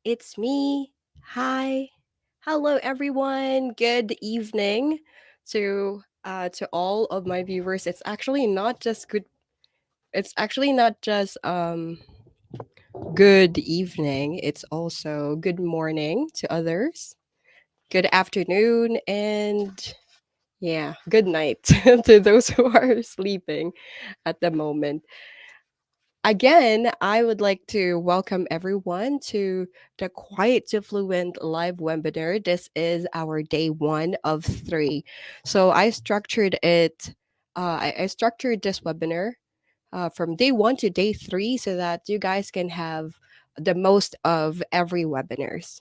It's me. Hi. Hello everyone. Good evening to all of my viewers. It's actually not just good evening. It's also good morning to others. Good afternoon and yeah, good night to those who are sleeping at the moment. Again, I would like to welcome everyone to the Quiet to Fluent live webinar. This is our day one of three. So I structured this webinar from day one to day three so that you guys can have the most of every webinars.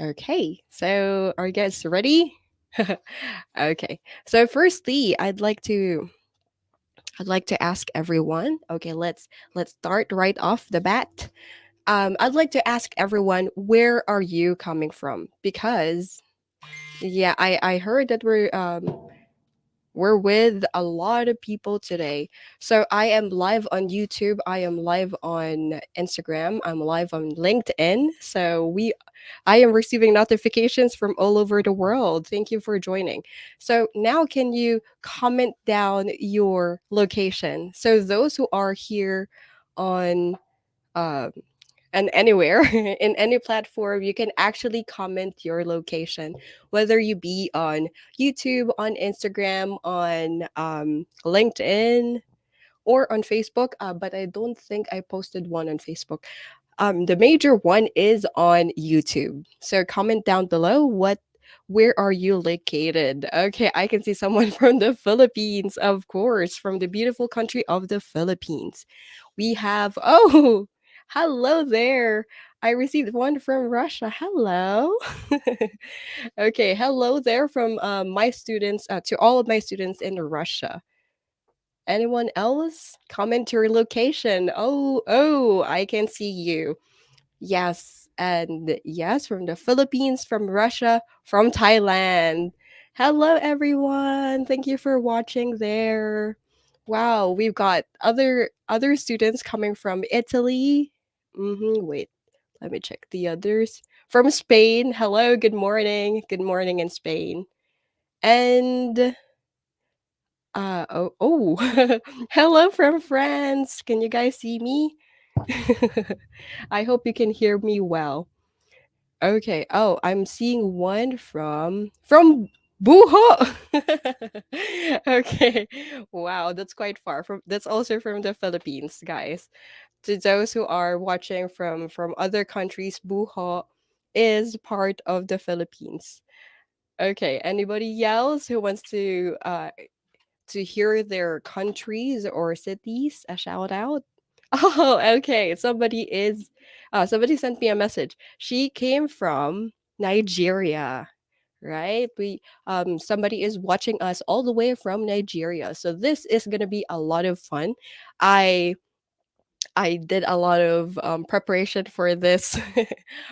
Okay, so are you guys ready? Okay, so firstly, I'd like to ask everyone. Okay, let's start right off the bat. I'd like to ask everyone, where are you coming from? Because yeah, I heard that we're with a lot of people today. So I am live on YouTube. I am live on Instagram. I'm live on LinkedIn. I am receiving notifications from all over the world. Thank you for joining. So now can you comment down your location? So those who are here on um, and anywhere in any platform, you can actually comment your location, whether you be on YouTube, on Instagram, on LinkedIn, or on Facebook. But I don't think I posted one on Facebook. The major one is on YouTube. So comment down below where are you located? Okay, I can see someone from the Philippines, of course, from the beautiful country of the Philippines. We have hello there. I received one from Russia. Hello. Okay, hello there from my students to all of my students in Russia. Anyone else? Comment your location. I can see you. Yes, and yes, from the Philippines, from Russia, from Thailand. Hello, everyone. Thank you for watching there. Wow, we've got other students coming from Italy. Wait, let me check the others. From Spain. Hello, good morning. Good morning in Spain. And hello from France. Can you guys see me? I hope you can hear me well. Okay. Oh, I'm seeing one from Buho. Okay. Wow, that's quite far from that's also from the Philippines, guys. To those who are watching from other countries, Buho is part of the Philippines. Okay, anybody else who wants to hear their countries or cities a shout out? Oh, okay. Somebody sent me a message. She came from Nigeria, right? We Somebody is watching us all the way from Nigeria. So this is gonna be a lot of fun. I I did a lot of preparation for this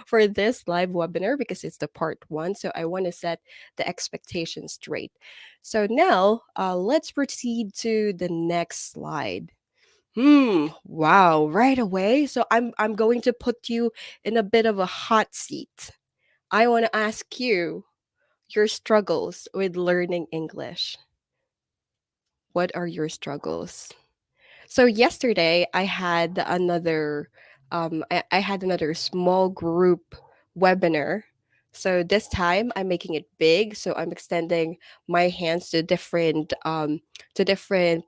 for this live webinar because it's the part one. So I want to set the expectations straight. So now let's proceed to the next slide. Wow, right away. So I'm going to put you in a bit of a hot seat. I want to ask you your struggles with learning English. What are your struggles? So yesterday I had another small group webinar. So this time I'm making it big. So I'm extending my hands to different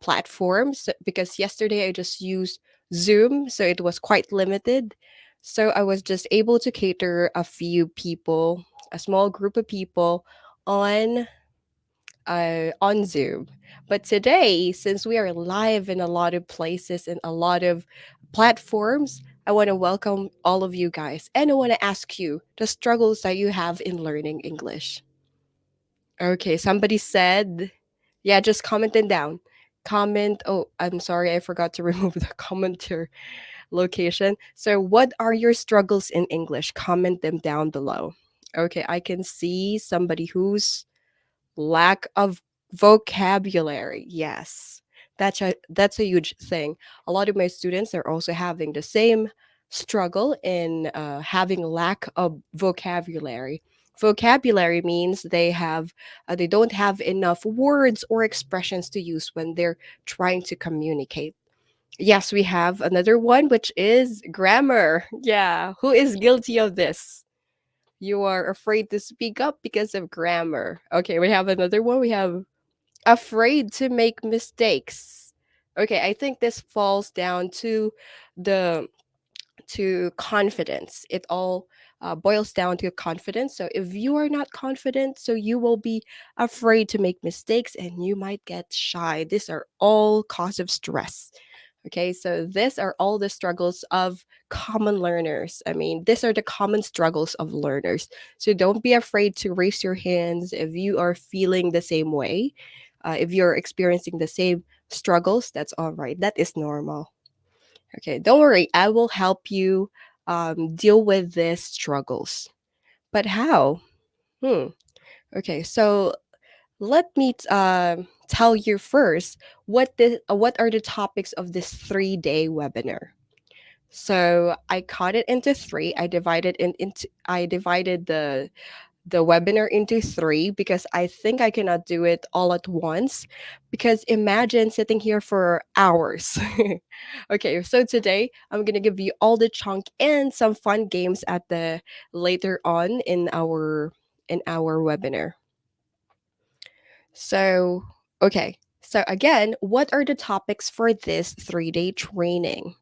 platforms because yesterday I just used Zoom, so it was quite limited. So I was just able to cater a few people, a small group of people on on Zoom. But today, since we are live in a lot of places and a lot of platforms, I want to welcome all of you guys and I want to ask you the struggles that you have in learning English. Okay, somebody said, yeah, just comment it down. Comment, oh, I'm sorry, I forgot to remove the commenter location. So, what are your struggles in English? Comment them down below. Okay, I can see somebody who's lack of vocabulary. Yes. That's a huge thing. A lot of my students are also having the same struggle in having lack of vocabulary. Vocabulary means they don't have enough words or expressions to use when they're trying to communicate. Yes, we have another one, which is grammar. Yeah, who is guilty of this? You are afraid to speak up because of grammar. Okay, we have another one. We have afraid to make mistakes. Okay, I think this falls down the to confidence. It all boils down to confidence. So if you are not confident, so you will be afraid to make mistakes and you might get shy. These are all cause of stress. Okay, so these are all the struggles of common learners. I mean, these are the common struggles of learners. So don't be afraid to raise your hands if you are feeling the same way. If you're experiencing the same struggles, that's all right. That is normal. Okay, don't worry. I will help you deal with these struggles. But how? Hmm. Okay, so let me tell you first what are the topics of this 3-day webinar. So I cut it into three. I divided the webinar into three because I think I cannot do it all at once. Because imagine sitting here for hours. Okay, so today I'm gonna give you all the chunk and some fun games at the later on in our webinar. So okay, so again, what are the topics for this 3-day training?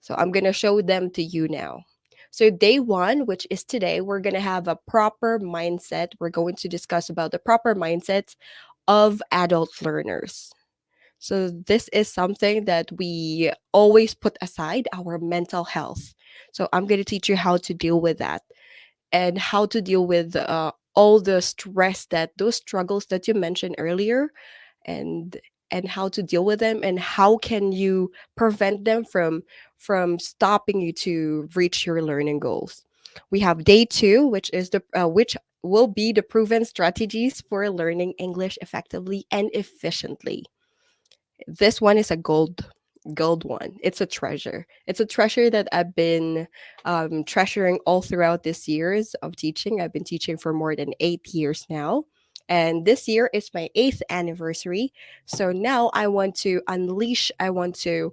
So I'm gonna show them to you now. So day one, which is today, we're gonna have a proper mindset. We're going to discuss about the proper mindsets of adult learners. So this is something that we always put aside, our mental health. So I'm gonna teach you how to deal with that and how to deal with all the stress that those struggles that you mentioned earlier and how to deal with them and how can you prevent them from stopping you to reach your learning goals. We have day two, which will be the proven strategies for learning English effectively and efficiently. This one is a gold one. It's a treasure. It's a treasure that I've been treasuring all throughout this years of teaching. I've been teaching for more than 8 years now. And this year is my eighth anniversary. So now I want to unleash, I want to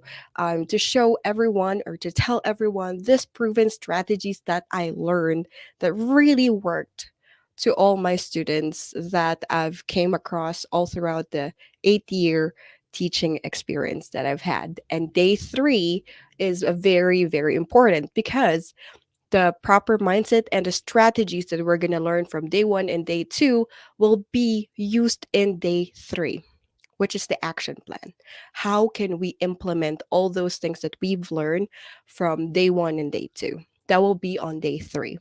show everyone or to tell everyone this proven strategies that I learned that really worked to all my students that I've came across all throughout the 8 year teaching experience that I've had. And day three is a very, very important because the proper mindset and the strategies that we're going to learn from day one and day two will be used in day three, which is the action plan. How can we implement all those things that we've learned from day one and day two? That will be on day three.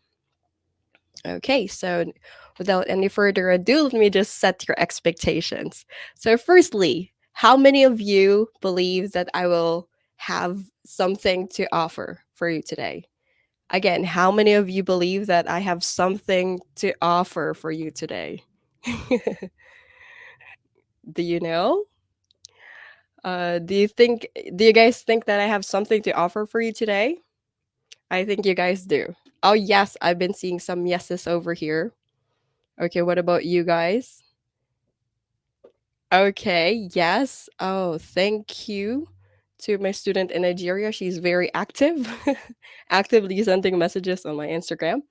Okay, so without any further ado, let me just set your expectations. So, firstly, how many of you believe that I will have something to offer for you today? Again, how many of you believe that I have something to offer for you today? Do you know? Do you guys think that I have something to offer for you today? I think you guys do. Oh, yes, I've been seeing some yeses over here. Okay, what about you guys? Okay, yes. Oh, thank you to my student in Nigeria. She's very active, actively sending messages on my Instagram.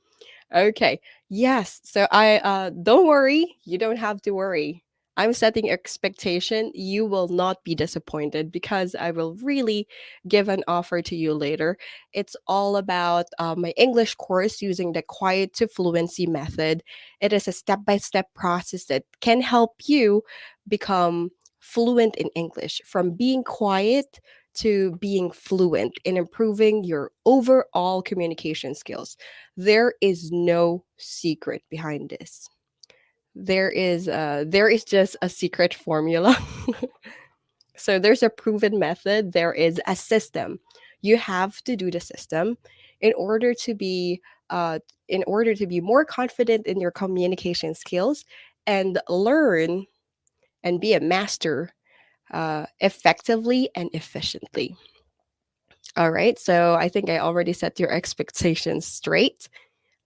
Okay. Yes. So I don't worry. You don't have to worry. I'm setting expectation. You will not be disappointed because I will really give an offer to you later. It's all about my English course using the Quiet to Fluency method. It is a step-by-step process that can help you become fluent in English from being quiet to being fluent in improving your overall communication skills. There is no secret behind this. There is just a secret formula. So there's a proven method, there is a system. You have to do the system in order to be more confident in your communication skills and learn and be a master effectively and efficiently. All right, so I think I already set your expectations straight.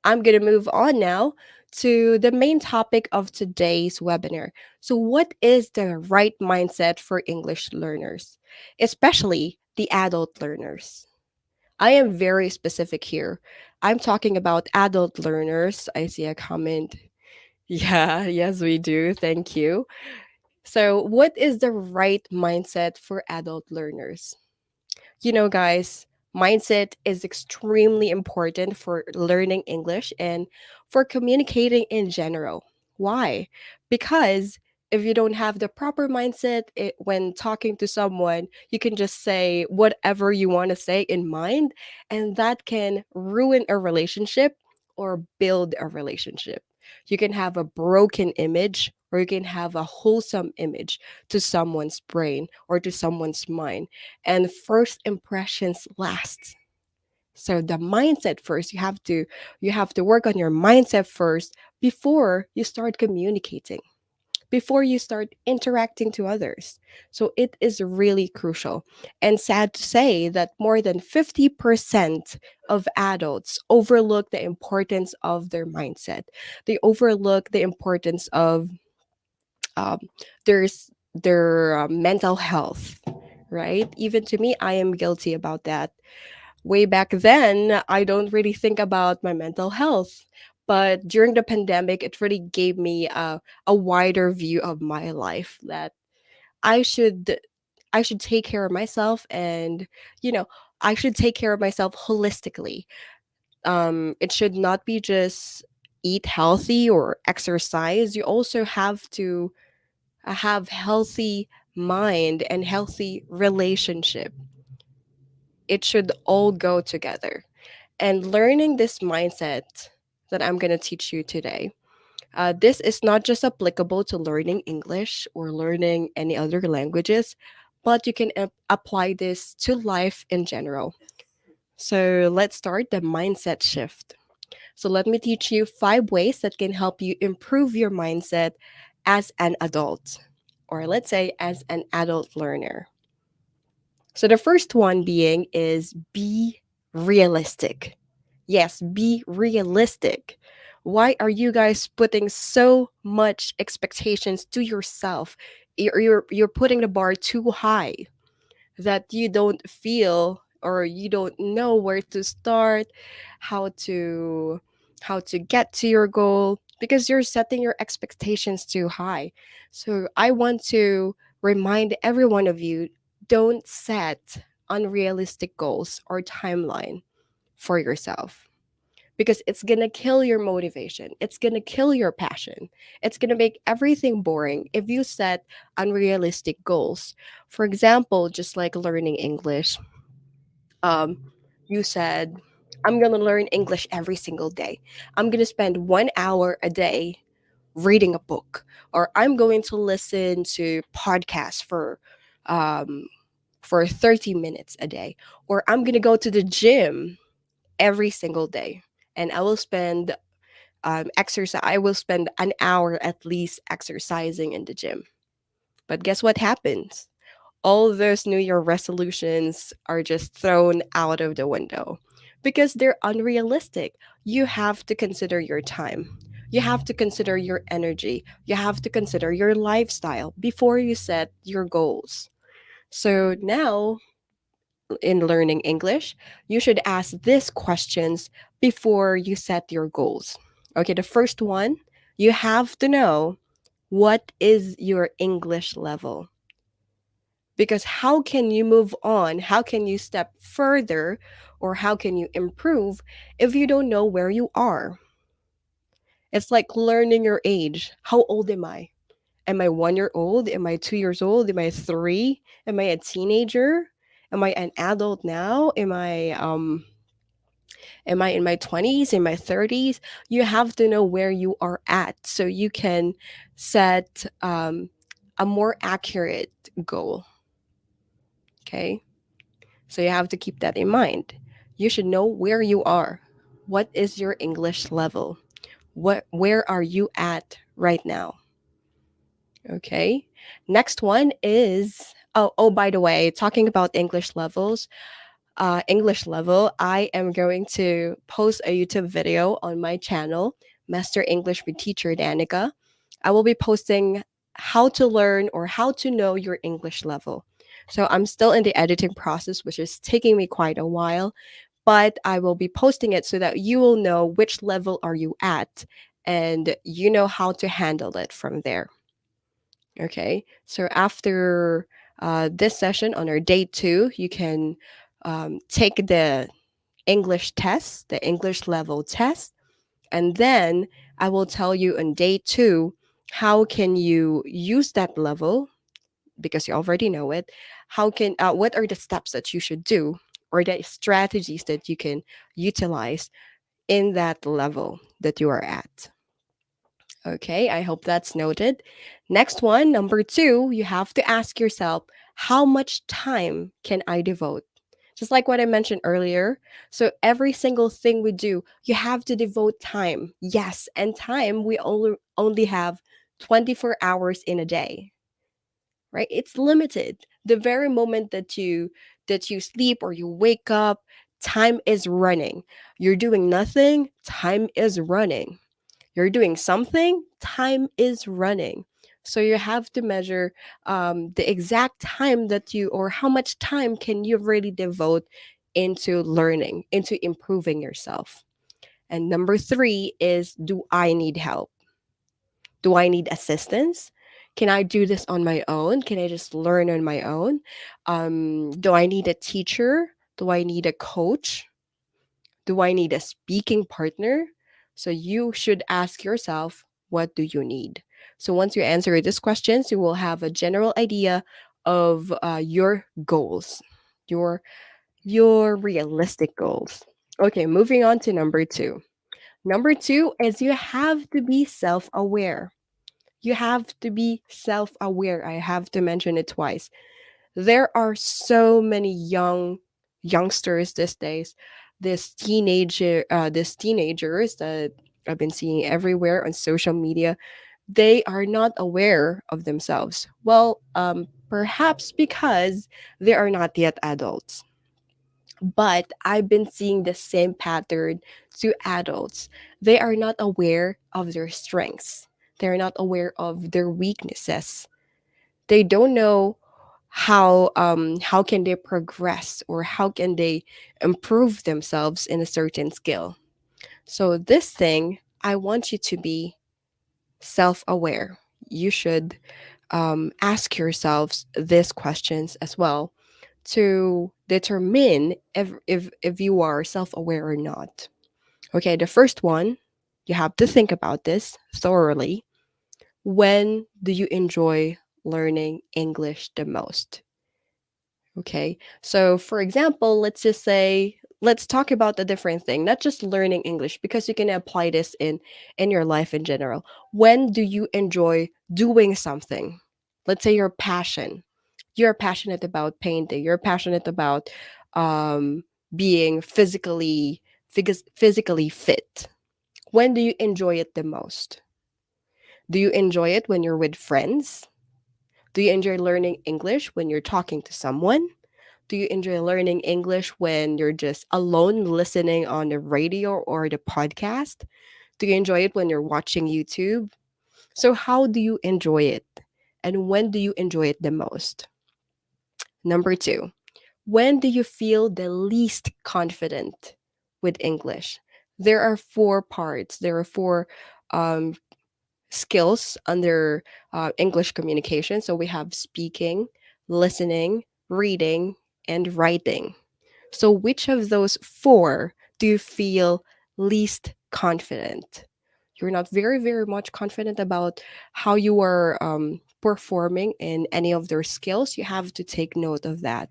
I'm going to move on now to the main topic of today's webinar. So, what is the right mindset for English learners, especially the adult learners? I am very specific here. I'm talking about adult learners. I see a comment. Yeah, yes, we do. Thank you. So, what is the right mindset for adult learners? Guys, mindset is extremely important for learning English and for communicating in general. Why? Because if you don't have the proper mindset when talking to someone, you can just say whatever you want to say in mind, and that can ruin a relationship or build a relationship. You can have a broken image, or you can have a wholesome image to someone's brain or to someone's mind, and first impressions last. So the mindset first, you have to work on your mindset first before you start communicating, before you start interacting to others. So it is really crucial. And sad to say that more than 50% of adults overlook the importance of their mindset. They overlook the importance of um, their mental health, right? Even to me, I am guilty about that. Way back then, I don't really think about my mental health. But during the pandemic, it really gave me a wider view of my life that I should I should take care of myself, and you know I should take care of myself holistically. It should not be just eat healthy or exercise. You also have to have healthy mind and healthy relationship. It should all go together. And learning this mindset that I'm going to teach you today, this is not just applicable to learning English or learning any other languages, but you can apply this to life in general. So let's start the mindset shift. So let me teach you 5 ways that can help you improve your mindset as an adult, or let's say as an adult learner. So the first one being is be realistic. Yes, be realistic. Why are you guys putting so much expectations to yourself? You're putting the bar too high that you don't feel or you don't know where to start, how to get to your goal because you're setting your expectations too high. So I want to remind every one of you, don't set unrealistic goals or timeline for yourself because it's going to kill your motivation. It's going to kill your passion. It's going to make everything boring if you set unrealistic goals. For example, just like learning English, um, you said, I'm going to learn English every single day. I'm going to spend 1 hour a day reading a book, or I'm going to listen to podcasts um, for 30 minutes a day, or I'm going to go to the gym every single day. And I will spend an hour at least exercising in the gym. But guess what happens? All those New Year resolutions are just thrown out of the window because they're unrealistic. You have to consider your time. You have to consider your energy. You have to consider your lifestyle before you set your goals. So now, in learning English, you should ask these questions before you set your goals. Okay, the first one, you have to know, what is your English level? Because how can you move on? How can you step further or how can you improve if you don't know where you are? It's like learning your age. How old am I? Am I 1 year old? Am I 2 years old? Am I three? Am I a teenager? Am I an adult now? Am I in my 20s, in my 30s? You have to know where you are at so you can set a more accurate goal. Okay. So you have to keep that in mind. You should know where you are. What is your English level? Where are you at right now? Okay. Next one is, oh by the way, talking about English levels, English level, I am going to post a YouTube video on my channel, Master English with Teacher Danica. I will be posting how to learn or how to know your English level. So I'm still in the editing process, which is taking me quite a while, but I will be posting it so that you will know which level are you at and you know how to handle it from there. Okay, so after this session on our day 2, you can take the English test, the English level test, and then I will tell you on day 2 how can you use that level because you already know it. How can what are the steps that you should do or the strategies that you can utilize in that level that you are at. Okay, I hope that's noted. Next one, number 2, you have to ask yourself, how much time can I devote? Just like what I mentioned earlier. So, every single thing we do, you have to devote time. Yes, and time we only have 24 hours in a day, right? It's limited. The very moment that you sleep or you wake up, time is running. You're doing nothing, time is running. You're doing something, time is running. So you have to measure the exact time that you, or how much time can you really devote into learning, into improving yourself. And number 3 is, do I need help? Do I need assistance? Can I do this on my own? Can I just learn on my own? Do I need a teacher? Do I need a coach? Do I need a speaking partner? So you should ask yourself, what do you need? So once you answer these questions, you will have a general idea of your goals, your your realistic goals. Okay, moving on to number 2. Number 2 is you have to be self-aware. You have to be self-aware. I have to mention it twice. There are so many youngsters these days, this teenagers that I've been seeing everywhere on social media. They are not aware of themselves. Well, perhaps because they are not yet adults. But I've been seeing the same pattern to adults. They are not aware of their strengths. They're not aware of their weaknesses. They don't know how can they progress or how can they improve themselves in a certain skill. So this thing, I want you to be self-aware. You should ask yourselves these questions as well to determine if you are self-aware or not. Okay, the first one, you have to think about this thoroughly. When do you enjoy learning English the most? Okay. So, for example, let's just say let's talk about a different thing, not just learning English because you can apply this in your life in general. When do you enjoy doing something? Let's say your passion. You're passionate about painting. You're passionate about um being physically fit. When do you enjoy it the most? Do you enjoy it when you're with friends? Do you enjoy learning English when you're talking to someone? Do you enjoy learning English when you're just alone listening on the radio or the podcast? Do you enjoy it when you're watching YouTube? So, how do you enjoy it? And when do you enjoy it the most? Number 2, when do you feel the least confident with English? There are 4 parts, there are 4 um, skills under English communication. So, we have speaking, listening, reading, and writing. So, which of those 4 do you feel least confident? You're not very, very much confident about how you are performing in any of their skills. You have to take note of that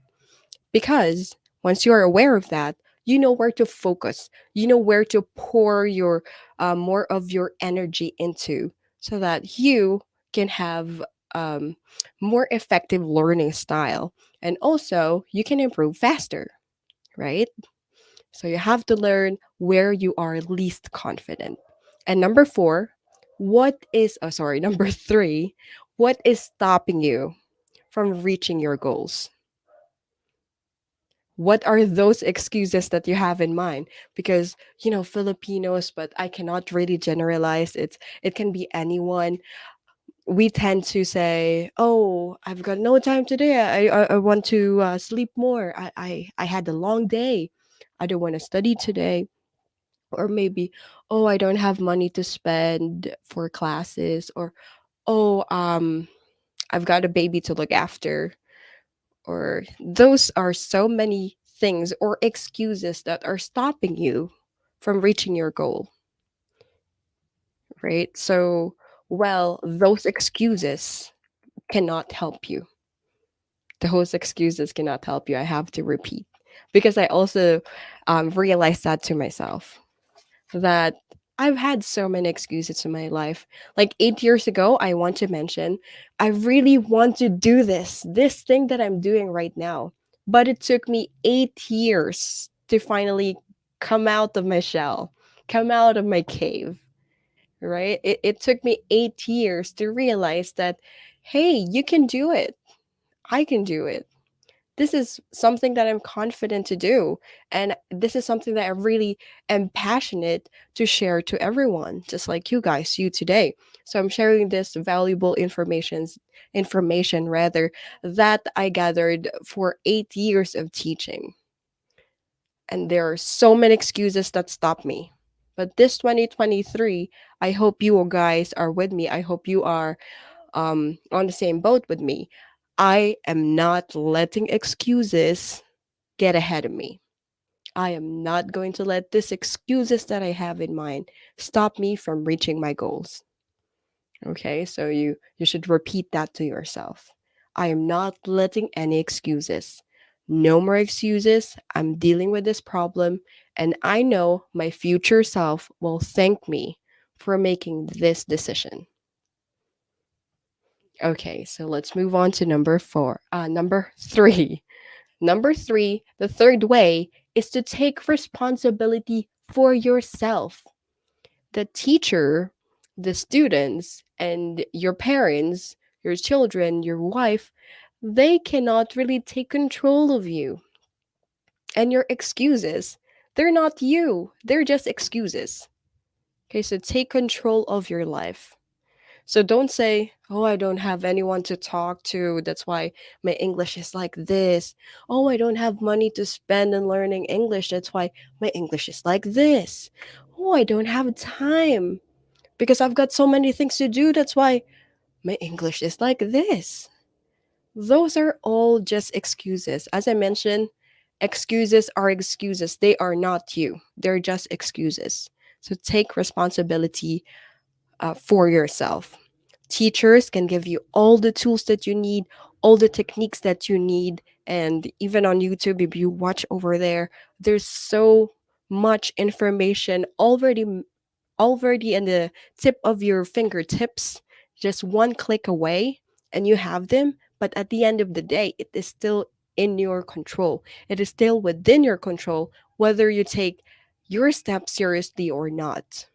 because once you are aware of that, you know where to focus. You know where to pour your more of your energy into so that you can have um, more effective learning style, and also you can improve faster, right? So you have to learn where you are least confident. And number 4, number 3, what is stopping you from reaching your goals? What are those excuses that you have in mind? Because, Filipinos, but I cannot really generalize. It can be anyone. We tend to say, "Oh, I've got no time today. I want to sleep more. I had a long day. I don't want to study today." Or maybe, "Oh, I don't have money to spend for classes." Or, "Oh, I've got a baby to look after." Or those are so many things or excuses that are stopping you from reaching your goal, right? So, well, those excuses cannot help you. Those excuses cannot help you. I have to repeat because I also realized that to myself that I've had so many excuses in my life. Like 8 years ago, I want to mention, I really want to do this thing that I'm doing right now. But it took me 8 years to finally come out of my shell, come out of my cave, right? It took me 8 years to realize that, hey, you can do it. I can do it. This is something that I'm confident to do. And this is something that I really am passionate to share to everyone, just like you guys, you today. So I'm sharing this valuable information rather that I gathered for 8 years of teaching. And there are so many excuses that stop me. But this 2023, I hope you guys are with me. I hope you are on the same boat with me. I am not letting excuses get ahead of me. I am not going to let these excuses that I have in mind stop me from reaching my goals. Okay, so you should repeat that to yourself. I am not letting any excuses. No more excuses. I'm dealing with this problem, and I know my future self will thank me for making this decision. Okay, so let's move on to number 3. Number 3, the third way is to take responsibility for yourself. The teacher, the students, and your parents, your children, your wife, they cannot really take control of you. And your excuses, they're not you, they're just excuses. Okay, so take control of your life. So don't say, "Oh, I don't have anyone to talk to. That's why my English is like this." "Oh, I don't have money to spend in learning English. That's why my English is like this." "Oh, I don't have time because I've got so many things to do. That's why my English is like this." Those are all just excuses. As I mentioned, excuses are excuses. They are not you, they're just excuses. So take responsibility for yourself. Teachers can give you all the tools that you need, all the techniques that you need. And even on YouTube, if you watch over there, there's so much information already in the tip of your fingertips, just one click away, and you have them. But at the end of the day, it is still in your control. It is still within your control whether you take your steps seriously or not.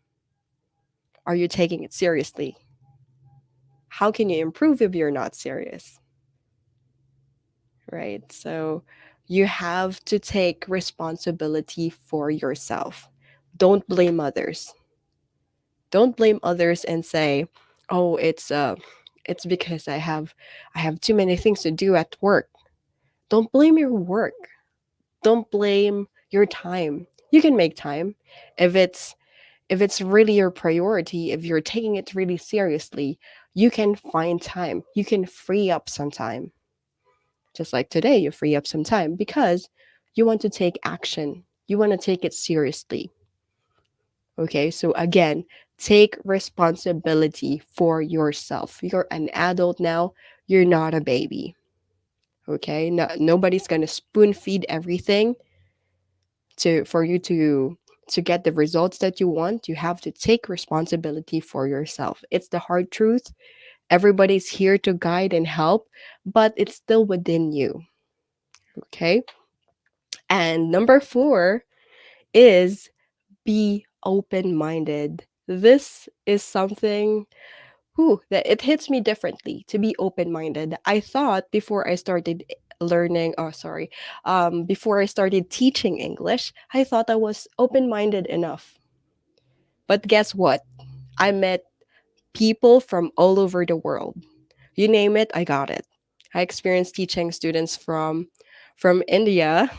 Are you taking it seriously? How can you improve if you're not serious? Right? So you have to take responsibility for yourself. Don't blame others. Don't blame others and say, "Oh, it's because I have too many things to do at work." Don't blame your work. Don't blame your time. You can make time if it's really your priority, if you're taking it really seriously, you can find time. You can free up some time. Just like today, you free up some time because you want to take action. You want to take it seriously. Okay, so again, take responsibility for yourself. You're an adult now, you're not a baby. Okay, no, nobody's gonna spoon feed everything for you to get the results that you want. You have to take responsibility for yourself. It's the hard truth. Everybody's here to guide and help, but it's still within you. Okay, and number 4 is be open minded. This is something that it hits me differently to be open minded. I thought before I started learning, oh, sorry, before I started teaching English, I thought I was open minded enough. But guess what? I met people from all over the world. You name it, I got it. I experienced teaching students from India,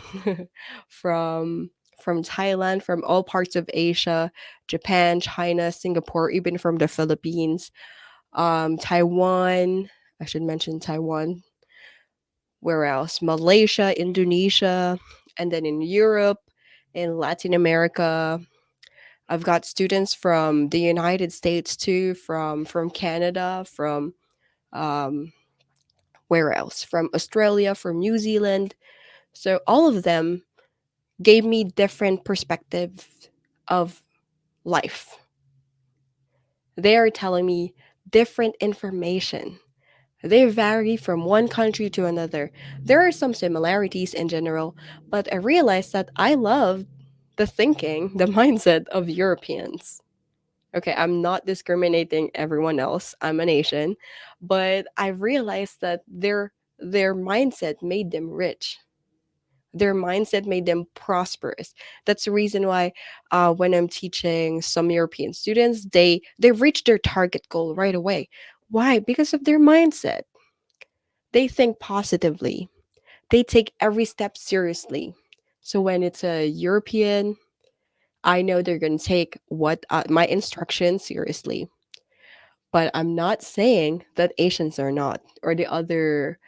from from Thailand, from all parts of Asia, Japan, China, Singapore, even from the Philippines, Taiwan. I should mention Taiwan. Where else? Malaysia, Indonesia, and then in Europe, in Latin America. I've got students from the United States too, from Canada, from um, where else? From Australia, from New Zealand. So all of them gave me different perspectives of life. They are telling me different information. They vary from one country to another. There are some similarities in general, but I realized that I love the thinking, the mindset of Europeans. Okay, I'm not discriminating everyone else. I'm an Asian, but I realized that their mindset made them rich. Their mindset made them prosperous. That's the reason why when I'm teaching some European students, they reach their target goal right away. Why? Because of their mindset. They think positively. They take every step seriously. So when it's a European, I know they're going to take what my instructions seriously. But I'm not saying that Asians are not, or the other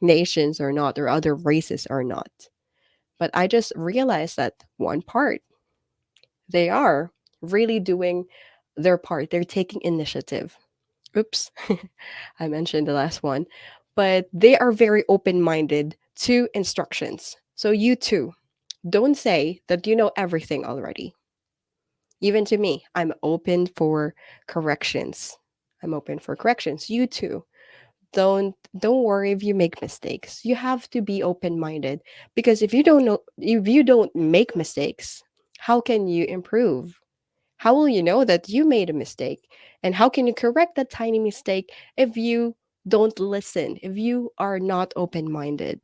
nations are not, or other races are not. But I just realized that one part, they are really doing their part. They're taking initiative. Oops, I mentioned the last one. But they are very open minded to instructions. So you too, don't say that you know everything already. Even to me, I'm open for corrections. I'm open for corrections. You too. Don't worry if you make mistakes. You have to be open-minded because if you don't make mistakes, how can you improve? How will you know that you made a mistake? And how can you correct that tiny mistake if you don't listen, if you are not open-minded?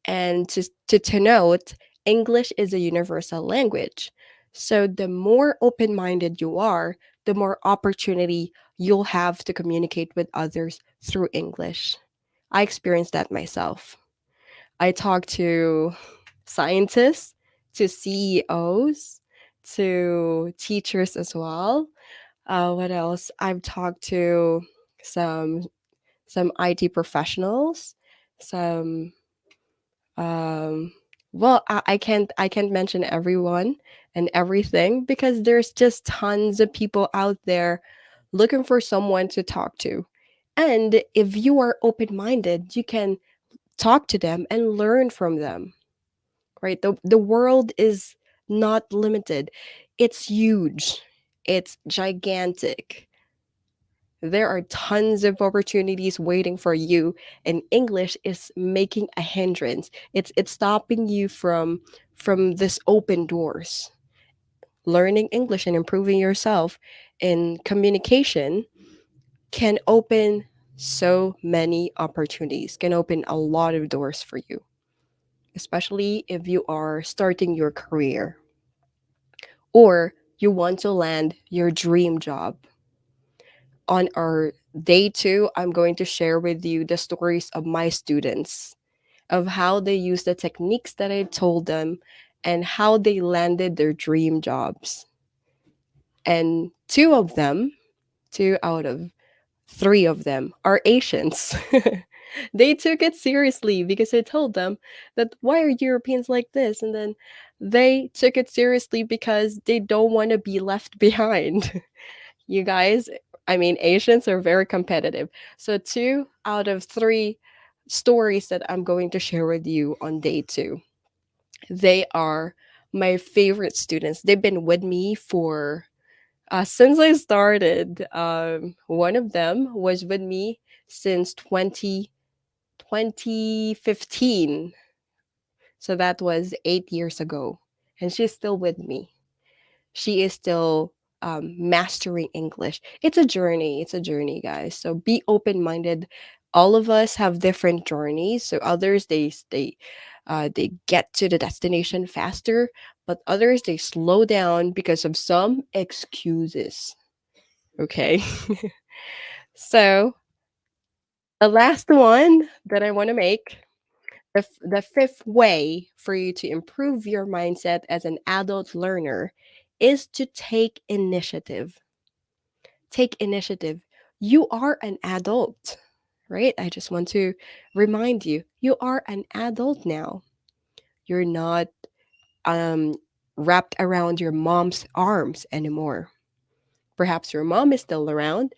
And to note, English is a universal language. So the more open minded you are, the more opportunity you'll have to communicate with others through English. I experienced that myself. I talk to scientists, to CEOs, to teachers as well. What else? I've talked to some some IT professionals, some um well, I can't mention everyone and everything because there's just tons of people out there looking for someone to talk to. And if you are open-minded, you can talk to them and learn from them, right? The world is not limited. It's huge. It's gigantic. There are tons of opportunities waiting for you, and English is making a hindrance. It's stopping you from this open doors. Learning English and improving yourself in communication can open so many opportunities, can open a lot of doors for you, especially if you are starting your career or you want to land your dream job. On our day two, I'm going to share with you the stories of my students, of how they use the techniques that I told them and how they landed their dream jobs. And two out of three of them are Asians. They took it seriously because I told them that why are Europeans like this? And then they took it seriously because they don't want to be left behind. You guys, I mean, Asians are very competitive. So, two out of three stories that I'm going to share with you on day two, they are my favorite students. They've been with me for since I started. One of them was with me since 2015. So that was 8 years ago. And she's still with me. She is still mastering English. It's a journey. It's a journey, guys. So be open minded. All of us have different journeys. So others they get to the destination faster, but others they slow down because of some excuses. Okay. So the last one that I want to make, the fifth way for you to improve your mindset as an adult learner is to take initiative. Take initiative. You are an adult, right? I just want to remind you, you are an adult now. You're not um wrapped around your mom's arms anymore. Perhaps your mom is still around,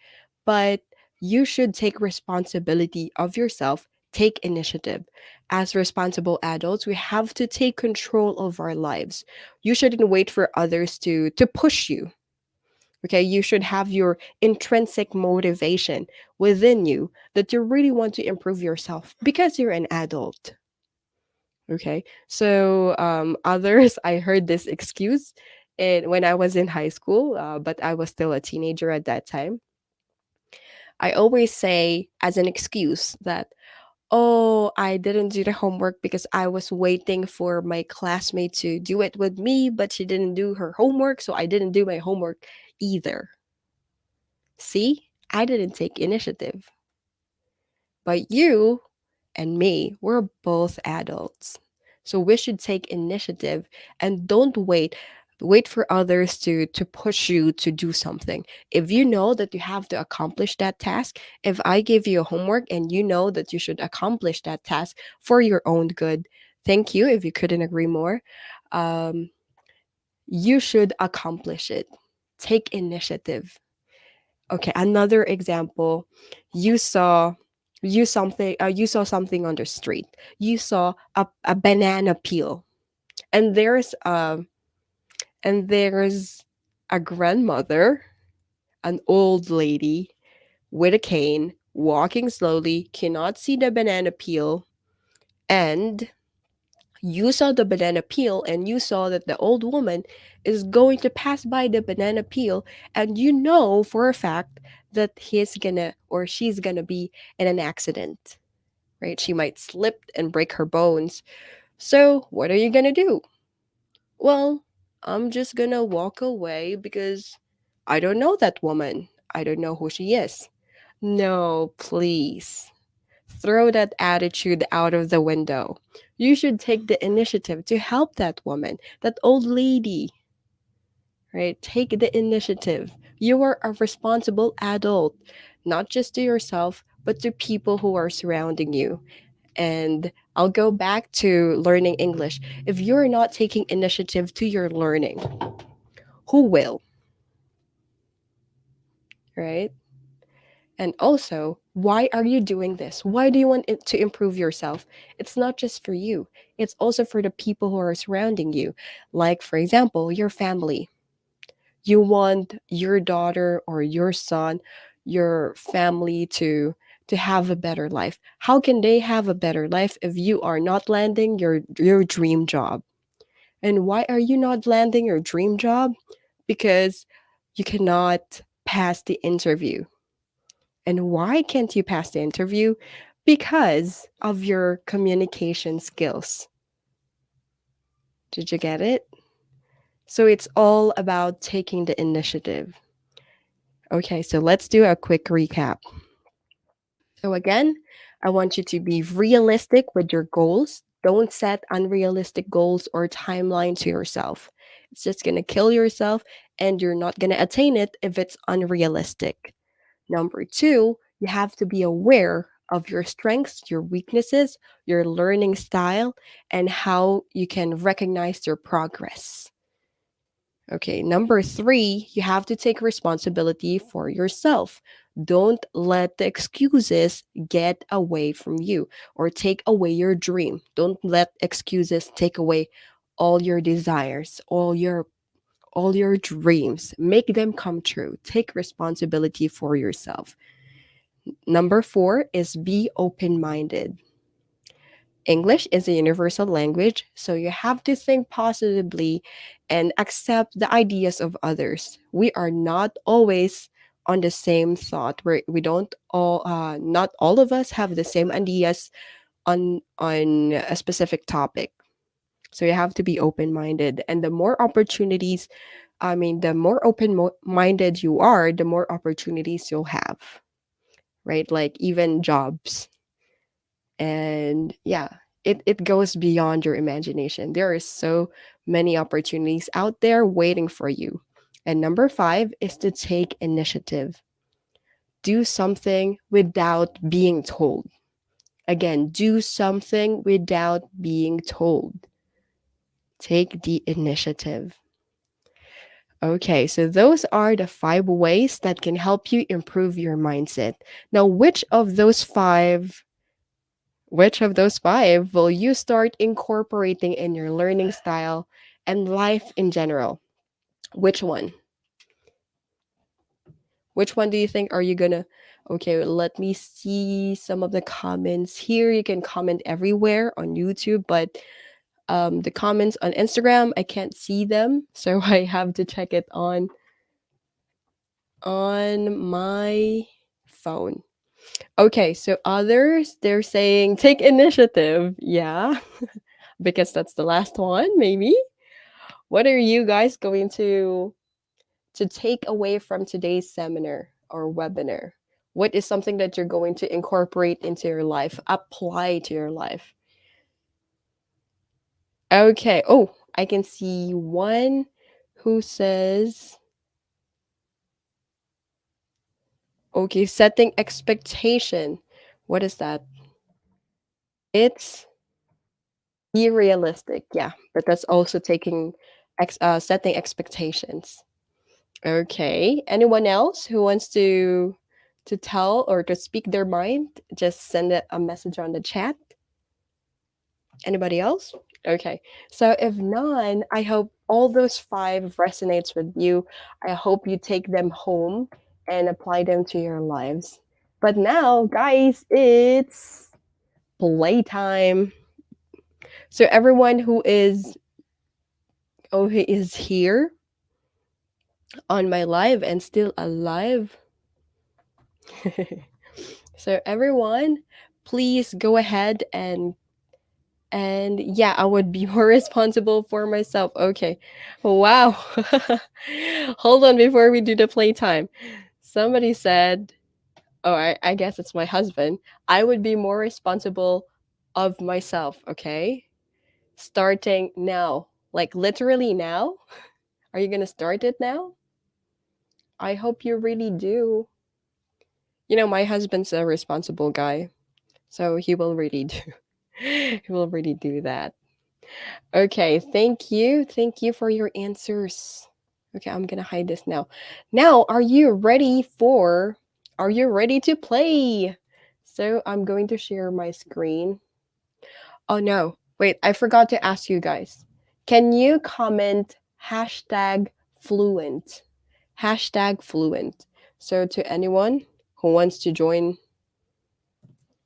but you should take responsibility of yourself, take initiative. As responsible adults, we have to take control of our lives. You shouldn't wait for others to push you. Okay, you should have your intrinsic motivation within you that you really want to improve yourself because you're an adult. Okay, so others, I heard this excuse when I was in high school, but I was still a teenager at that time. I always say as an excuse that, oh, I didn't do the homework because I was waiting for my classmate to do it with me, but she didn't do her homework, so I didn't do my homework either. See, I didn't take initiative. But you and me, we're both adults. So we should take initiative and don't wait for others to push you to do something. If you know that you have to accomplish that task, if I give you a homework and you know that you should accomplish that task for your own good, thank you if you couldn't agree more. Um, you should accomplish it. Take initiative. Okay, another example. You saw you saw something on the street. You saw a banana peel. And there's a grandmother, an old lady with a cane, walking slowly, cannot see the banana peel, and you saw the banana peel and you saw that the old woman is going to pass by the banana peel, and you know for a fact that he's gonna or she's gonna be in an accident, right? She might slip and break her bones. So what are you gonna do? Well, I'm just gonna walk away because I don't know that woman. I don't know who she is. No, please. Throw that attitude out of the window. You should take the initiative to help that woman, that old lady, right? Take the initiative. You are a responsible adult, not just to yourself, but to people who are surrounding you. And I'll go back to learning English. If you're not taking initiative to your learning, who will, right? And also, why are you doing this? Why do you want it to improve yourself? It's not just for you, it's also for the people who are surrounding you. Like, for example, your family. You want your daughter or your son, your family to have a better life. How can they have a better life if you are not landing your dream job? And why are you not landing your dream job? Because you cannot pass the interview. And why can't you pass the interview? Because of your communication skills. Did you get it? So it's all about taking the initiative. Okay, so let's do a quick recap. So, again, I want you to be realistic with your goals. Don't set unrealistic goals or timeline to yourself. It's just going to kill yourself and you're not going to attain it if it's unrealistic. Number two, you have to be aware of your strengths, your weaknesses, your learning style, and how you can recognize your progress. Okay, number three, you have to take responsibility for yourself. Don't let the excuses get away from you or take away your dream. Don't let excuses take away all your desires, all your dreams. Make them come true. Take responsibility for yourself. Number four is be open minded. English is a universal language, so you have to think positively and accept the ideas of others. We are not always on the same thought. We don't all not all of us have the same ideas on a specific topic. So you have to be open minded, and the more opportunities, I mean, the more minded you are, the more opportunities you'll have, right? Like even jobs. And yeah, it goes beyond your imagination. There are so many opportunities out there waiting for you. And number five is to take initiative. Do something without being told. Again, do something without being told. Take the initiative. Okay, so those are the five ways that can help you improve your mindset. Now, which of those five will you start incorporating in your learning style and life in general? Which one? Which one do you think are you gonna? Okay, let me see some of the comments here. You can comment everywhere on YouTube, but the comments on Instagram, I can't see them, so I have to check it on my phone. Okay, so others, they're saying take initiative. Yeah, because that's the last one, maybe. What are you guys going to take away from today's seminar or webinar? What is something that you're going to incorporate into your life, apply to your life? Okay. Oh, I can see one who says, okay, setting expectation. What is that? It's be realistic. Yeah, but that's also taking setting expectations. Okay. Anyone else who wants to tell or to speak their mind? Just send a message on the chat. Anybody else? Okay. So if none, I hope all those five resonates with you. I hope you take them home and apply them to your lives. But now, guys, it's playtime. So everyone who is here on my live and still alive. So everyone, please go ahead and yeah, I would be more responsible for myself. Okay. Wow. Hold on before we do the playtime. Somebody said, oh, I guess it's my husband. I would be more responsible of myself, okay? Starting now. Like literally now. Are you going to start it now? I hope you really do. You know, my husband's a responsible guy, so he will really do. He will really do that. Okay, thank you. Thank you for your answers. Okay, I'm gonna hide this now. Now, are you ready to play? So I'm going to share my screen. Oh no, wait, I forgot to ask you guys. Can you comment hashtag fluent? Hashtag fluent. So to anyone who wants to join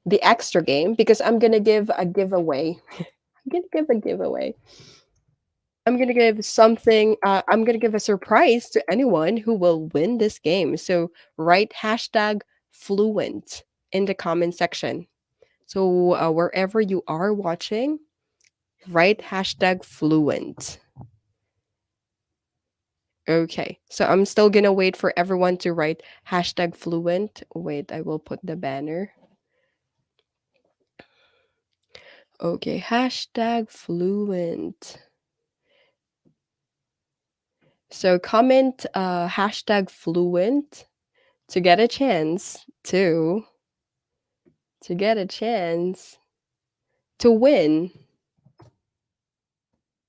the extra game, because I'm gonna give a giveaway. I'm gonna give a giveaway. I'm gonna give something. I'm gonna give a surprise to anyone who will win this game. So write hashtag fluent in the comment section. So wherever you are watching, write hashtag fluent. Okay. So I'm still gonna wait for everyone to write hashtag fluent. Wait, I will put the banner. Okay, hashtag fluent. So comment hashtag fluent to get a chance to get a chance to win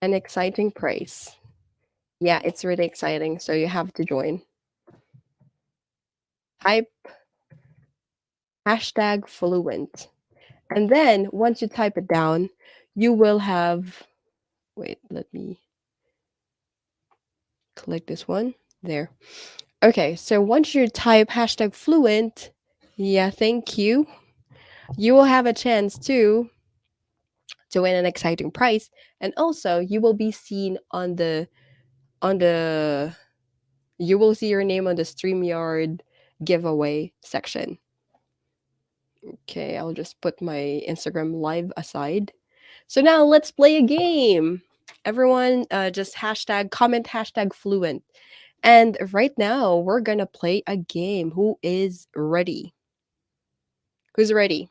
an exciting prize. Yeah, it's really exciting. So you have to join. Type hashtag fluent. And then once you type it down, you will have, wait, let me click this one. There. Okay, so once you type hashtag fluent, yeah, thank you. You will have a chance to win an exciting prize. And also you will be seen on the you will see your name on the StreamYard giveaway section. Okay, I'll just put my Instagram live aside. So now let's play a game. Everyone, just hashtag comment hashtag fluent. And right now we're gonna play a game. Who is ready? Who's ready?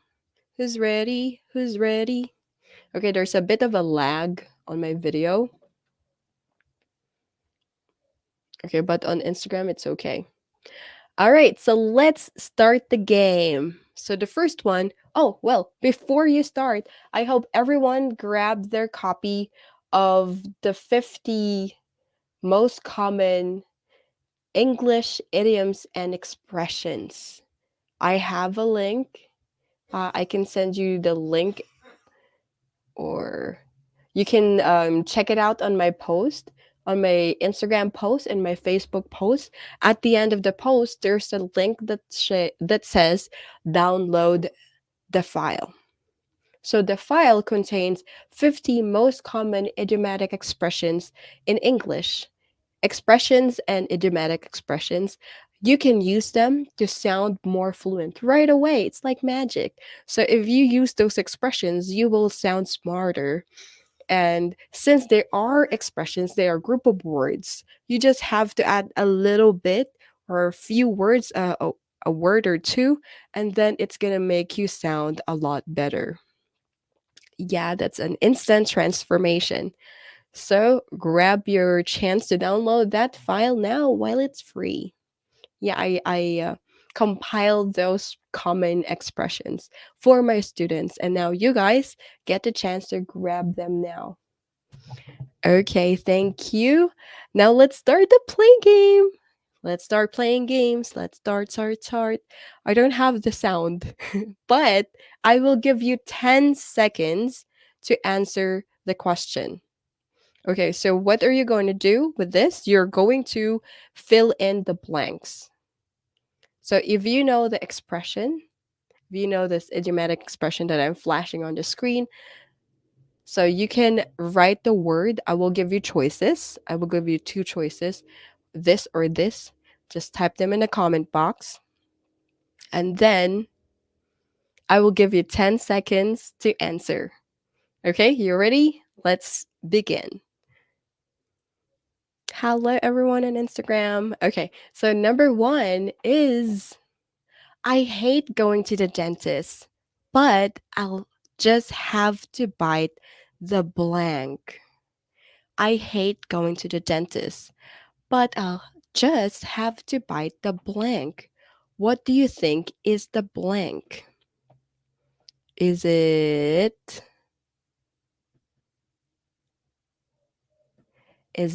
Who's ready? Who's ready? Okay, there's a bit of a lag on my video. Okay, but on Instagram it's okay. All right, so let's start the game. So the first one, oh, well, before you start, I hope everyone grabbed their copy of the 50 most common English idioms and expressions. I have a link. I can send you the link, or you can check it out on my post, on my Instagram post and my Facebook post. At the end of the post, there's a link that says download the file. So the file contains 50 most common idiomatic expressions in English. Expressions and idiomatic expressions, you can use them to sound more fluent right away. It's like magic. So if you use those expressions, you will sound smarter. And since they are expressions, they are group of words, you just have to add a little bit or a few words, a word or two, and then it's going to make you sound a lot better. Yeah, that's an instant transformation. So grab your chance to download that file now while it's free. Yeah, I compiled those common expressions for my students, and now you guys get the chance to grab them now. Okay, thank you. Now let's start the play game. Let's start playing games. Let's start. I don't have the sound, but I will give you 10 seconds to answer the question. Okay, so what are you going to do with this? You're going to fill in the blanks. So if you know the expression, if you know this idiomatic expression that I'm flashing on the screen, so you can write the word. I will give you choices. I will give you two choices, this or this. Just type them in the comment box. And then I will give you 10 seconds to answer. Okay, you ready? Let's begin. Hello, everyone on Instagram. Okay, so number one is I hate going to the dentist, but I'll just have to bite the blank. I hate going to the dentist, but I'll just have to bite the blank. What do you think is the blank? Is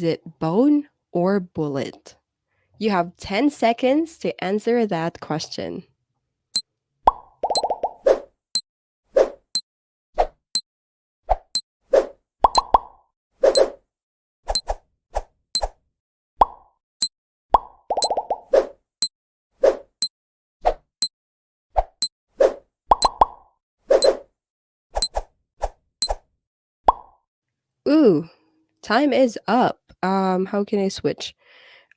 it bone or bullet? You have 10 seconds to answer that question. Ooh, time is up. How can I switch?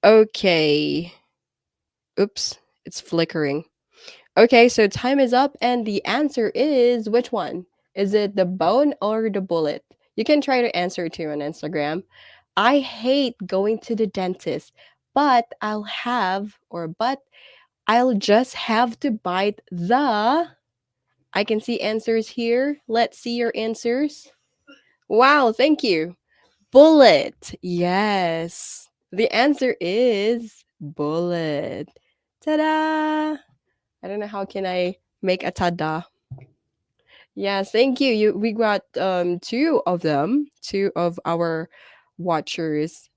Okay. Oops, it's flickering. Okay, so time is up, and the answer is which one? Is it the bone or the bullet? You can try to answer too on Instagram. I hate going to the dentist, but I'll just have to bite the. I can see answers here. Let's see your answers. Wow, thank you. Bullet. Yes. The answer is bullet. Ta-da! I don't know how can I make a tada. Yes, thank you. We got two of them, two of our watchers.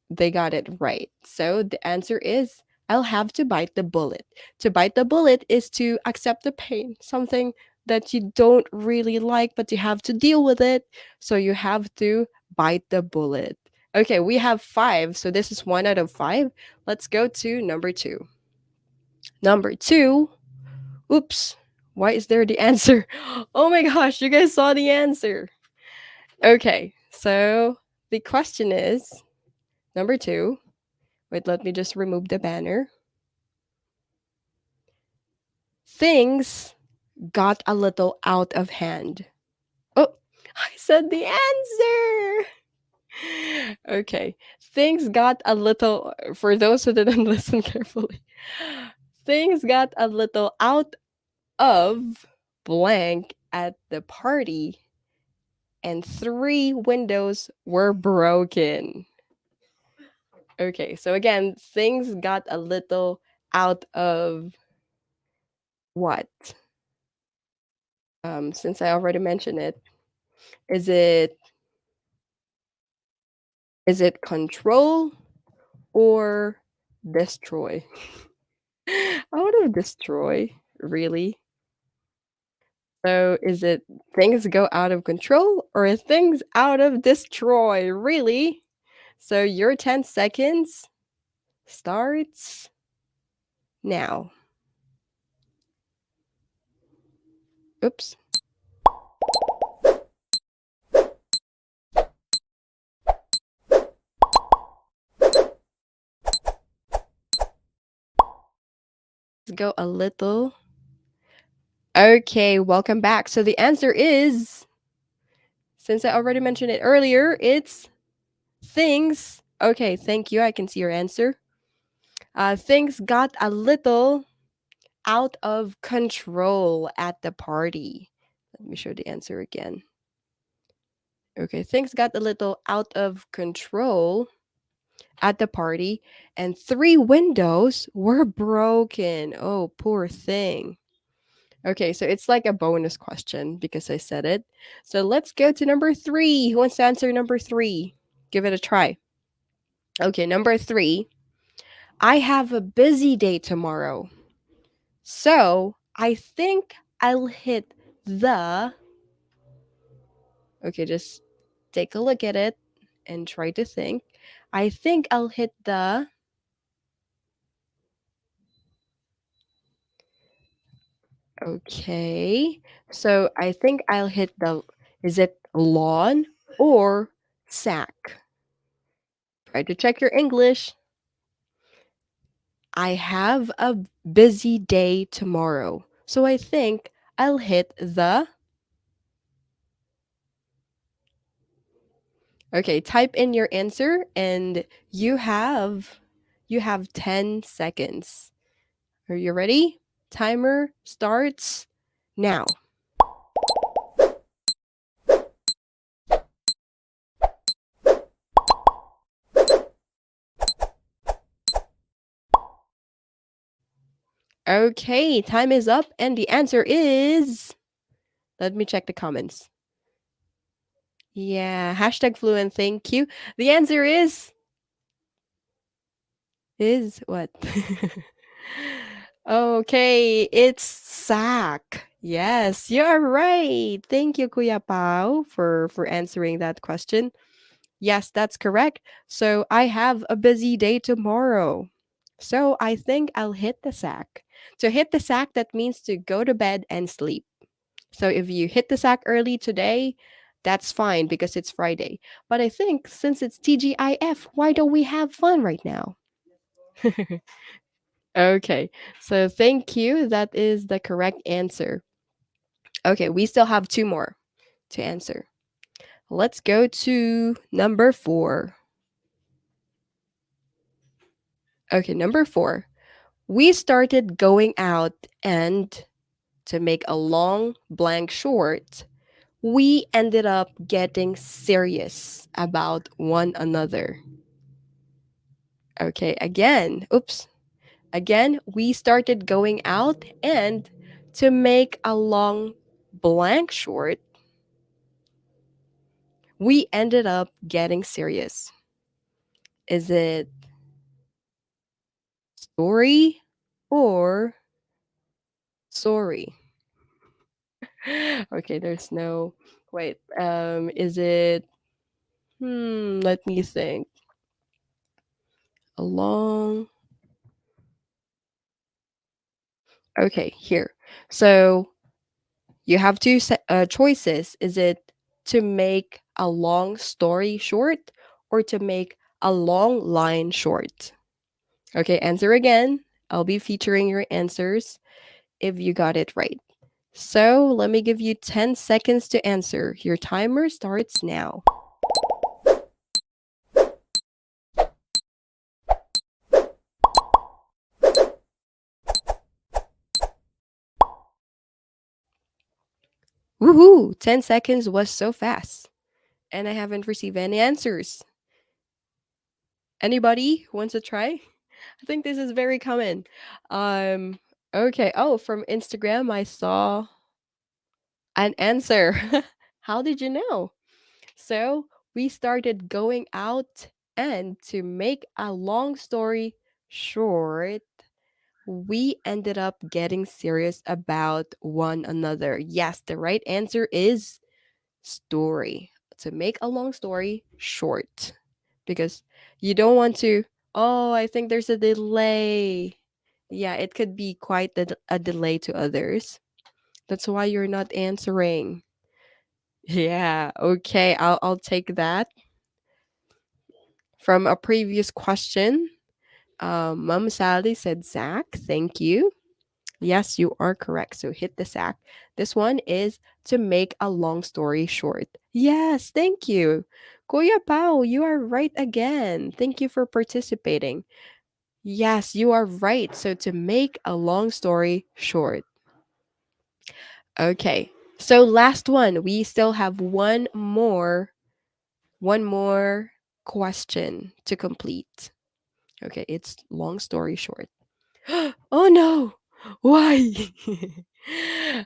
They got it right. So the answer is I'll have to bite the bullet. To bite the bullet is to accept the pain, something that you don't really like, but you have to deal with it. So you have to bite the bullet. Okay, we have five. So this is one out of five. Let's go to number two. Number two. Oops. Why is there the answer? Oh my gosh, you guys saw the answer. Okay, so the question is number two. Wait, let me just remove the banner. Things got a little out of hand. Oh, I said the answer. Okay. Things got a little, for those who didn't listen carefully, things got a little out of blank at the party, and three windows were broken. Okay, so again, things got a little out of what? Since I already mentioned it, is it is it control or destroy? Out of destroy, really? So is it things go out of control or things out of destroy, really? So your 10 seconds starts now. Oops. Let's go a little. Okay, welcome back. So the answer is, since I already mentioned it earlier, it's things. Okay, thank you. I can see your answer. Things got a little out of control at the party. Let me show the answer again. Okay, things got a little out of control at the party, and three windows were broken. Oh, poor thing. Okay, so it's like a bonus question because I said it. So let's go to number three. Who wants to answer number three? Give it a try. Okay, number three. I have a busy day tomorrow. So I think I'll hit the. Okay, just take a look at it and try to think. I think I'll hit the. Okay. So I think I'll hit the. Is it lawn or sack? Try to check your English. I have a busy day tomorrow. So I think I'll hit the. Okay, type in your answer and you have 10 seconds. Are you ready? Timer starts now. Okay, time is up and the answer is, let me check the comments. Yeah, hashtag fluent, thank you. The answer is what? Okay, it's sack. Yes, you are right. Thank you, Kuya Pao, for answering that question. Yes, that's correct. So I have a busy day tomorrow. So I think I'll hit the sack. To hit the sack, that means to go to bed and sleep. So if you hit the sack early today, that's fine because it's Friday. But I think since it's TGIF, why don't we have fun right now? Okay, so thank you. That is the correct answer. Okay, we still have two more to answer. Let's go to number four. Okay, number four. We started going out, and to make a long blank short, we ended up getting serious about one another. Okay, again, oops. Again, we started going out, and to make a long blank short, we ended up getting serious. Is it story or sorry? Okay, there's no wait. Is it let me think. A long Okay, here. So you have two choices. Is it to make a long story short or to make a long line short? Okay, answer again. I'll be featuring your answers. if you got it right. So let me give you 10 seconds to answer. Your timer starts now. Woohoo! 10 seconds was so fast. And I haven't received any answers. Anybody wants to try? I think this is very common. Um, okay. Oh, from Instagram, I saw an answer. How did you know? So we started going out, and to make a long story short, we ended up getting serious about one another. Yes, the right answer is story. To make a long story short, because you don't want to, oh, I think there's a delay. Yeah, it could be quite a delay to others. That's why you're not answering. Yeah, okay, I'll take that. From a previous question, Mom Sally said Zach, thank you. Yes, you are correct. So hit the sack. This one is to make a long story short. Yes, thank you. Kuya Pao, you are right again. Thank you for participating. Yes, you are right. So to make a long story short. Okay. So last one. We still have one more question to complete. Okay, it's long story short. Oh no! Why?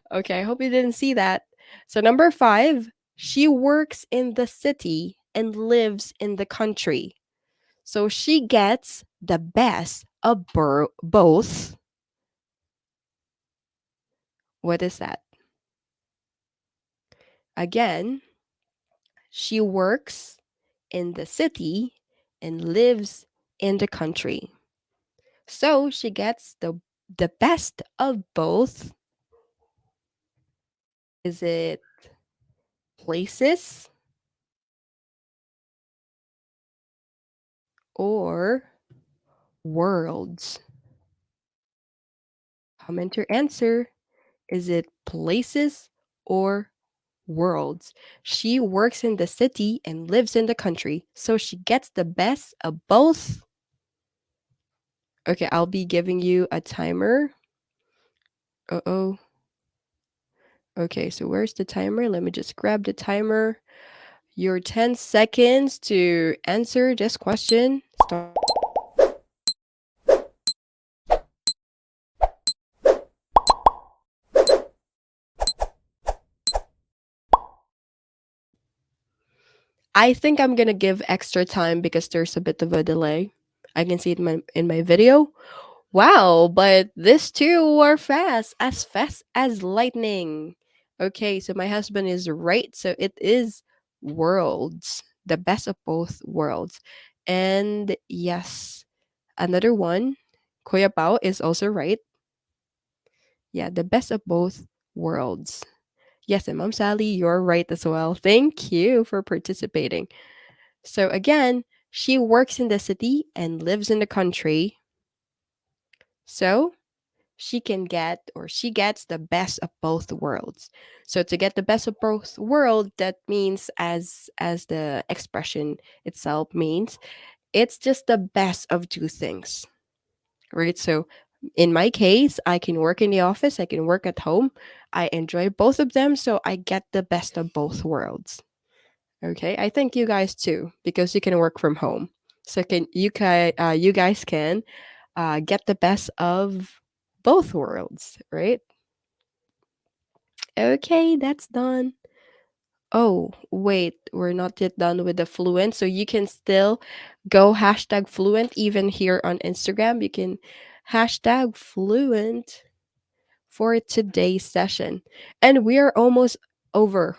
Okay, I hope you didn't see that. So, number five, she works in the city and lives in the country. So, she gets the best of both. What is that? Again, she works in the city and lives in the country. So, she gets the best of both. Is it places or worlds? Comment your answer. Is it places or worlds? She works in the city and lives in the country, so she gets the best of both. Okay, I'll be giving you a timer. Uh-oh. Okay, so where's the timer? Let me just grab the timer. Your 10 seconds to answer this question. Start. I think I'm gonna give extra time because there's a bit of a delay. I can see it in my video. Wow, but these two are fast as lightning. Okay, so my husband is right. So it is worlds, the best of both worlds. And yes, another one, Kuya Pao is also right. Yeah, the best of both worlds. Yes, and Mom Sally, you're right as well. Thank you for participating. So again, she works in the city and lives in the country. So she gets the best of both worlds. So to get the best of both worlds, that means as the expression itself means, it's just the best of two things, right? So in my case, I can work in the office, I can work at home. I enjoy both of them, so I get the best of both worlds. Okay, I think you guys too, because you can work from home. So you guys can get the best of both worlds, right? Okay, that's done. Oh, wait, we're not yet done with the fluent. So you can still go hashtag fluent even here on Instagram. You can hashtag fluent for today's session. And we are almost over.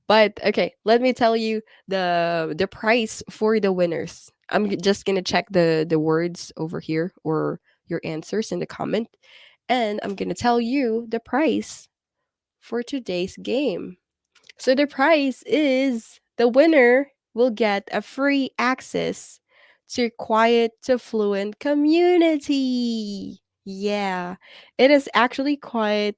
But okay, let me tell you the price for the winners. Just gonna check the words over here or your answers in the comment, and I'm gonna tell you the price for today's game. So the prize is the winner will get a free access to Quiet to Fluent community. Yeah, it is actually quite,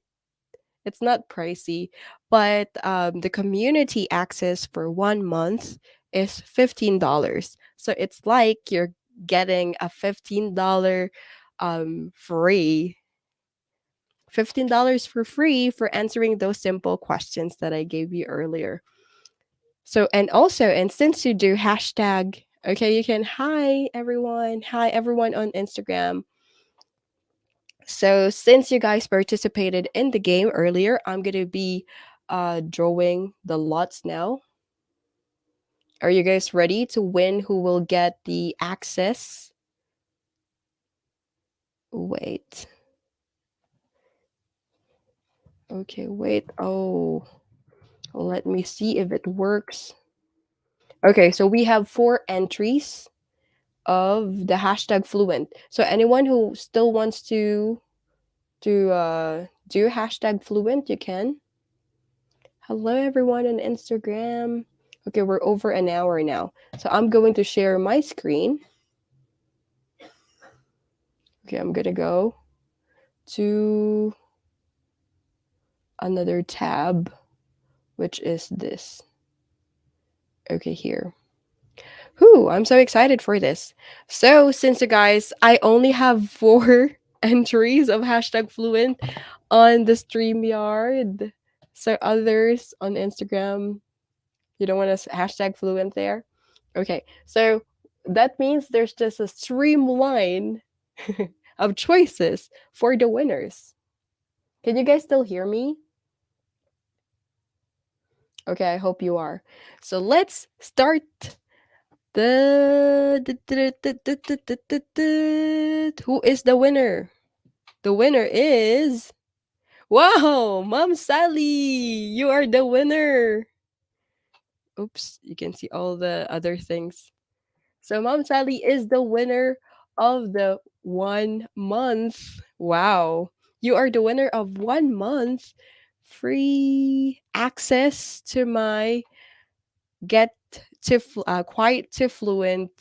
it's not pricey, but the community access for 1 month is $15. So it's like you're getting a $15 free, $15 for free for answering those simple questions that I gave you earlier. So, and also, and since you do hashtag, okay, you can hi everyone on Instagram. So, since you guys participated in the game earlier, I'm gonna be drawing the lots now. Are you guys ready to win who will get the access? Wait. Okay, wait. Oh, let me see if it works. Okay, so we have 4 entries of the hashtag fluent. So anyone who still wants to do hashtag fluent, you can. Hello everyone on Instagram. Okay, we're over an hour now. So I'm going to share my screen. Okay, I'm gonna go to another tab, which is this. Okay, here. Whew, I'm so excited for this. So, since you guys, I only have 4 entries of hashtag fluent on the StreamYard. So, others on Instagram, you don't want to hashtag fluent there? Okay, so that means there's just a streamline of choices for the winners. Can you guys still hear me? Okay, I hope you are. So let's start the who is the winner? The winner is, wow, Mom Sally. You are the winner. Oops, you can see all the other things. So Mom Sally is the winner of the 1 month. Wow. You are the winner of 1 month free access to my Quiet to Fluent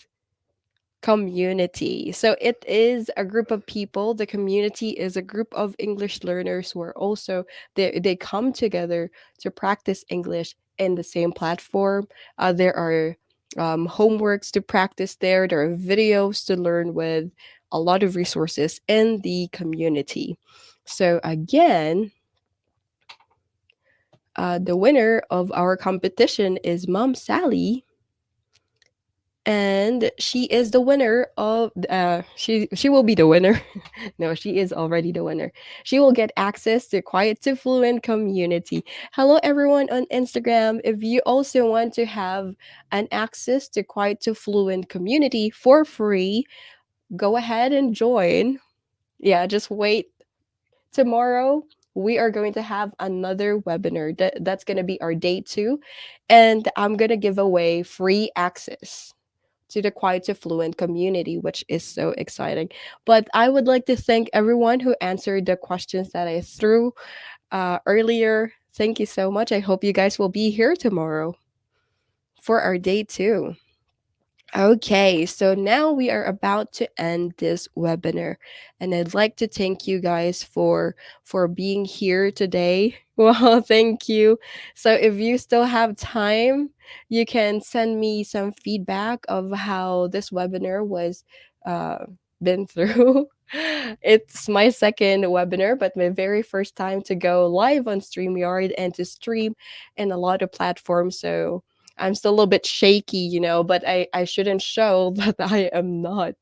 community. So it is a group of people. The community is a group of English learners who are also, they come together to practice English in the same platform. There are homeworks to practice there. There are videos to learn with, a lot of resources in the community. So again, the winner of our competition is Mom Sally, and she is the winner of she will be the winner. No, she is already the winner. She will get access to Quiet to Fluent community. Hello everyone on Instagram. If you also want to have an access to Quiet to Fluent community for free, go ahead and join. Yeah, just wait. Tomorrow we are going to have another webinar. That's going to be our day 2, and I'm going to give away free access to the Quiet to Fluent community, which is so exciting. But I would like to thank everyone who answered the questions that I threw earlier. Thank you so much. I hope you guys will be here tomorrow for our day 2. Okay, so now we are about to end this webinar, and I'd like to thank you guys for being here today. Well, thank you. So if you still have time, you can send me some feedback of how this webinar was uh, been through. It's my second webinar, but my very first time to go live on StreamYard and to stream in a lot of platforms. So I'm still a little bit shaky, but I shouldn't show that I am not,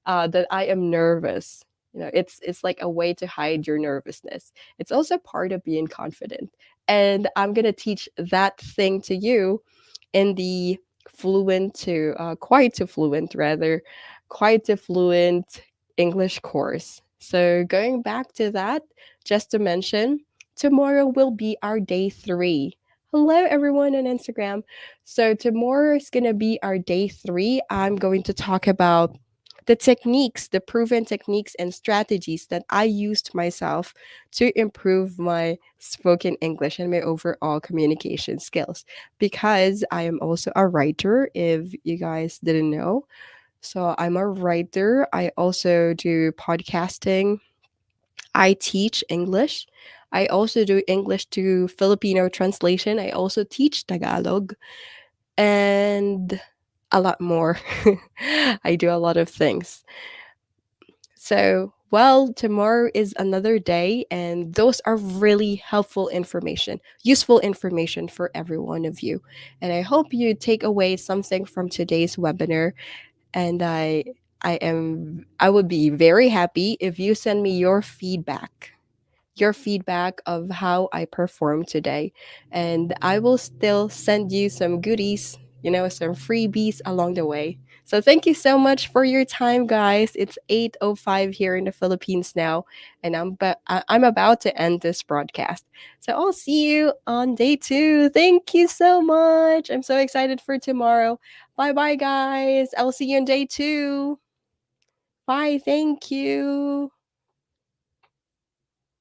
that I am nervous. It's like a way to hide your nervousness. It's also part of being confident. And I'm gonna teach that thing to you in the Quiet to Fluent rather, Quiet to Fluent English course. So going back to that, just to mention, tomorrow will be our day 3. Hello everyone on Instagram. So tomorrow is gonna be our day 3. I'm going to talk about the proven techniques and strategies that I used myself to improve my spoken English and my overall communication skills. Because I am also a writer, if you guys didn't know. So I'm a writer. I also do podcasting. I teach English. I also do English to Filipino translation. I also teach Tagalog and a lot more. I do a lot of things. So, well, tomorrow is another day, and those are really helpful information, useful information for every one of you. And I hope you take away something from today's webinar. And I would be very happy if you send me your feedback of how I performed today. And I will still send you some goodies, some freebies along the way. So thank you so much for your time, guys. It's 8:05 here in the Philippines now, and I'm about to end this broadcast. So I'll see you on day 2. Thank you so much. I'm so excited for tomorrow. Bye-bye, guys. I'll see you on day 2. Bye. Thank you.